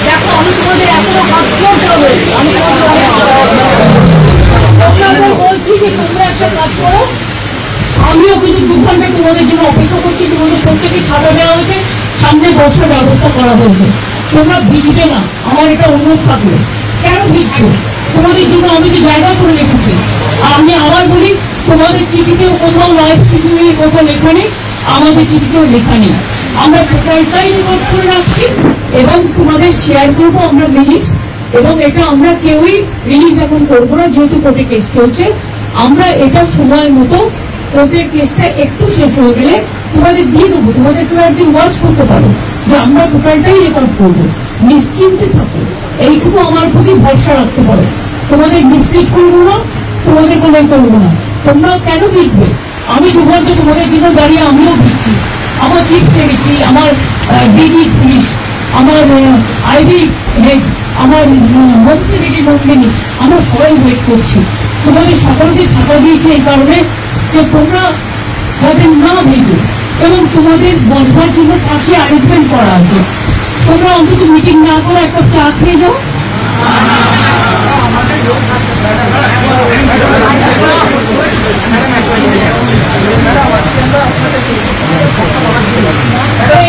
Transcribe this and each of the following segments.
দেখো আমি তোমাদের এখনো হাত চলতে হবে, আমি বলছি যে তোমরা একটা কাজ করো। আমিও কিন্তু 2 ঘন্টা তোমাদের জন্য অপেক্ষা করছি। তোমাদের প্রত্যেকে ছাড়া দেওয়া হয়েছে, সামনে বসার ব্যবস্থা করা হয়েছে। তোমরা ভিজবে না, আমার এটা অনুরোধ থাকলো। কেন ভিজছো? তোমাদের জন্য আমি তো জায়গা করে রেখেছি। আমি আবার বলি, তোমাদের চিঠিতেও কোথাও লাইভ সিকিউরিটি কোথাও লেখা নেই, আমাদের চিঠিতেও লেখা নেই। আমরা টোটালটাই রেকর্ড করে রাখছি এবং তোমাদের শেয়ার করবো আমরা মিনিটস। এবং এটা আমরা কেউই রিলিজ এখন করবো না, যেহেতু কোর্টে কেস চলছে। আমরা এটা সময় মতো কোর্টের কেসটা একটু শেষ হয়ে গেলে তোমাদের দিয়ে দেবো। তোমাদের কেউ একদিন ওয়াচ করতে পারো যে আমরা টোটালটাই রেকর্ড করবো। নিশ্চিন্তে থাকো, এইটুকু আমার প্রতি ভরসা রাখতে পারো। তোমাদের মিসলিড করবো না, তোমাদের কোনো করবো না। তোমরা কেন ভিড়বে? আমি 2 ঘন্টা তোমাদের জন্য দাঁড়িয়ে আমিও ভিড়ছি। আমার চিফ সেক্রেটারি, আমার ডিজি পুলিশ, আমার আইবি হেড, আমার হোম সেক্রেটারি নন্দিনী, আমরা সবাই ওয়েট করছি। তোমাদের সকলকে ছাপা দিয়েছে এই কারণে যে তোমরা যাতে না ভেজো, এবং তোমাদের বসবার জন্য পাশে অ্যারেঞ্জমেন্ট করা আছে। তোমরা অন্তত মিটিং না করে একটা চা খেয়ে যাও।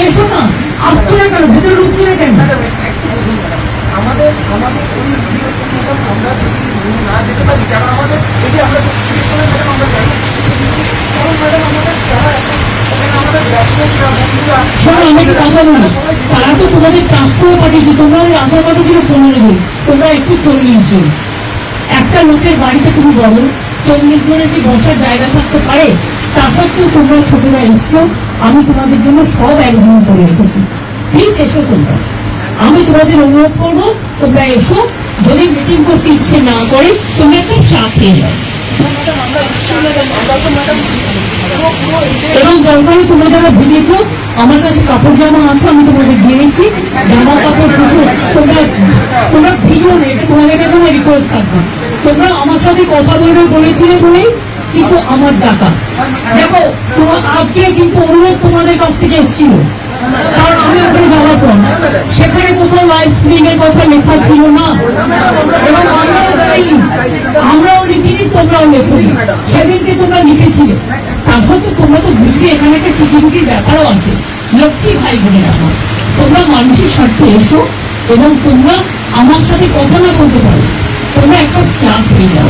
এসো না, আসছে না কেন? ভেতরে ঢুকছে না কেন? আমাদের আমরা যদি না যেতে পারি, কারণ আমাদের এই যে আমরা আমরা জানি কারণ ম্যাডাম আমাদের যারা তারা তো তোমাদের কাস্ট করে পাঠিয়েছে, তোমাদের আসার কথা ছিল 15 জন, তোমরা এসছো 40 জন। একটা লোকের বাড়িতে তুমি বলো 40 জনের কি বসার জায়গা থাকতে পারে? তা সত্ত্বেও তোমরা ছোটরা এসছো। আমি তোমাদের জন্য সব একদিন করে রেখেছি। প্লিজ এসো তোমরা, আমি তোমাদের অনুরোধ করবো তোমরা এসো। যদি মিটিং করতে ইচ্ছে না করে তোমরা একটা চা খেয়ে যাও। এবং দরকারে তোমরা যারা ভিজেছ, আমার কাছে কাপড় জামা আছে, আমি তোমাদের দিয়ে দিচ্ছি। জামা কাপড় কিছু তোমরা ভিজো না, এটা তোমাদের কাছে আমার রিকোয়েস্ট থাকবে। তোমরা আমার সাথে কথা বলবে বলেছিলে বলেই কিন্তু আমার ডাকা। দেখো আজকে কিন্তু অনুরোধ তোমাদের কাছ থেকে এসেছিল, কারণ আমি ওখানে যাওয়ার পর সেখানে কোথাও লাইভ স্ট্রিমিং এর কথা লেখা ছিল না, এবং আমরাও লিখিনি, তোমরাও লেখনি। সেদিনকে তোমরা লিখেছিলে। তার সত্ত্বেও তোমরা তো বুঝবে এখানে একটা সিকিউরিটির ব্যাপারও আছে। লক্ষ্মী ভাই বোনের আমার, তোমরা মানুষের স্বার্থে এসো এবং তোমরা আমার সাথে কথা না বলতে পারো, তোমরা একটা চা পেয়ে যাও।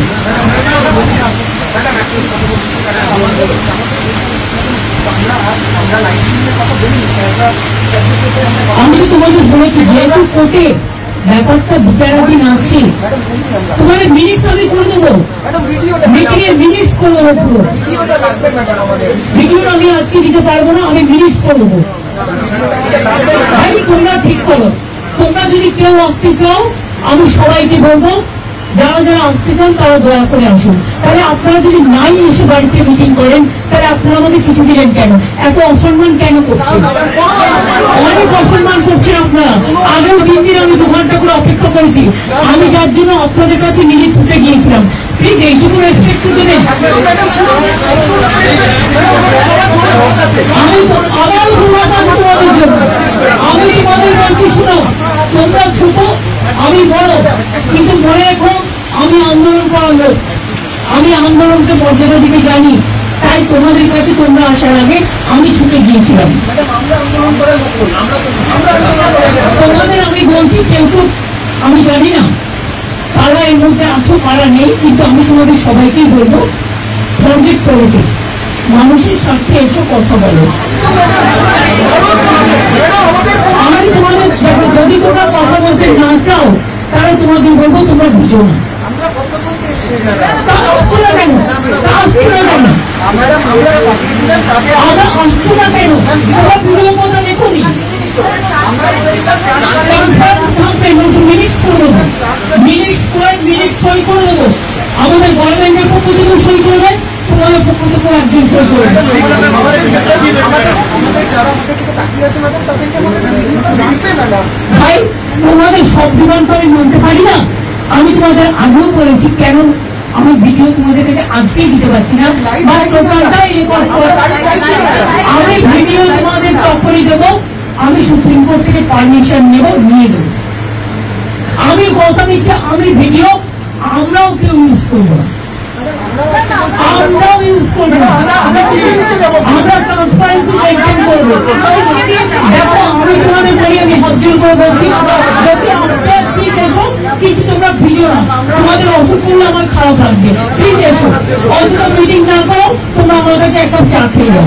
আমি তো তোমাদের বলেছি, যেহেতু কোর্টে ব্যাপারটা বিচারাধীন আছে, তোমাদের মিনিটস আমি করে দেবো, মিটিং এর মিনিটস করে দেবো। পুরো ভিডিও আমি আজকে দিতে পারবো না, আমি মিনিটস করে দেবো। তোমরা ঠিক করো, তোমরা যদি কেউ আসতে চাও আমি সবাইকে বলবো যারা যারা আসতে চান তারা দয়া করে আসুন। তাহলে আপনারা যদি নাই এসে বাড়িতে মিটিং করেন, তাহলে আপনারা আমাকে চিঠি দিলেন কেন? এত অসম্মান কেন করছেন? অনেক অসম্মান করছেন আপনারা। আগেও 3 দিন আমি 2 ঘন্টা করে অপেক্ষা করেছি, আমি যার জন্য আপনাদের কাছে নিজে ছুটে গিয়েছিলাম। প্লিজ এইটুকু রেসপেক্ট তো দেবেন। আমি আবারও তোমাদের জন্য আমি তোমাদের বলছি, শুনো, তোমরা ছোট আমি বড়, কিন্তু মনে রেখো আমি আন্দোলন করার লোক, আমি আন্দোলনকে মর্যাদা দিতে জানি। তাই তোমাদের কাছে তোমরা আসার আগে আমি ছুটে গিয়েছিলাম। তোমাদের আমি বলছি, কেউ তো আমি জানি না কারা এর মধ্যে আছো কারা নেই, কিন্তু আমি তোমাদের সবাইকেই বলবো, ফরগেট পলিটিক্স, মানুষের স্বার্থে এসো, কথা বলো। আমি তোমাদের যদি তোমরা কথা বলতে না চাও তাহলে তোমাদের বলবো তোমরা বুঝো না। আসছো না কেন? আমরা আসছো না কেন? তোমরা পুরো কথা দেখো নি। মিনিটস করে দেবো, মিনিটস করে মিনিট সই করে দেবো। আমাদের গভর্নমেন্টের পক্ষ থেকেও সই করবে, তোমাদের পক্ষ থেকেও একজন সই করবে। ভাই তোমাদের সব ডিমান্ড তো আমি মানতে পারি না। আমি তোমাদের আগেও বলেছি, কেন আমি ভিডিও তোমাদের কাছে আজকেই দিতে পারছি না, আমি ভিডিও তোমাদের তখনই দেবো। আমি সুপ্রিম কোর্ট থেকে পারমিশন নিয়ে দেবো। আমি কথা দিচ্ছি, আমি ভিডিও আমরাও কেউ ইউজ করবো না, আমরাও ইউজ করবো না, আমরা ট্রান্সপারেন্সি মেনটেন করবো। দেখো আমি তোমাদের বলি, আমি হাত জোর করে বলছি, যদি আজকে প্লিজ এসো, কিন্তু তোমরা ভিডিও না, তোমাদের অসুখ করলে আমার খারাপ লাগবে, প্লিজ এসো। অন্তত মিটিং না করো, তোমরা আমার কাছে এক কাপ চা খেয়ে যাও।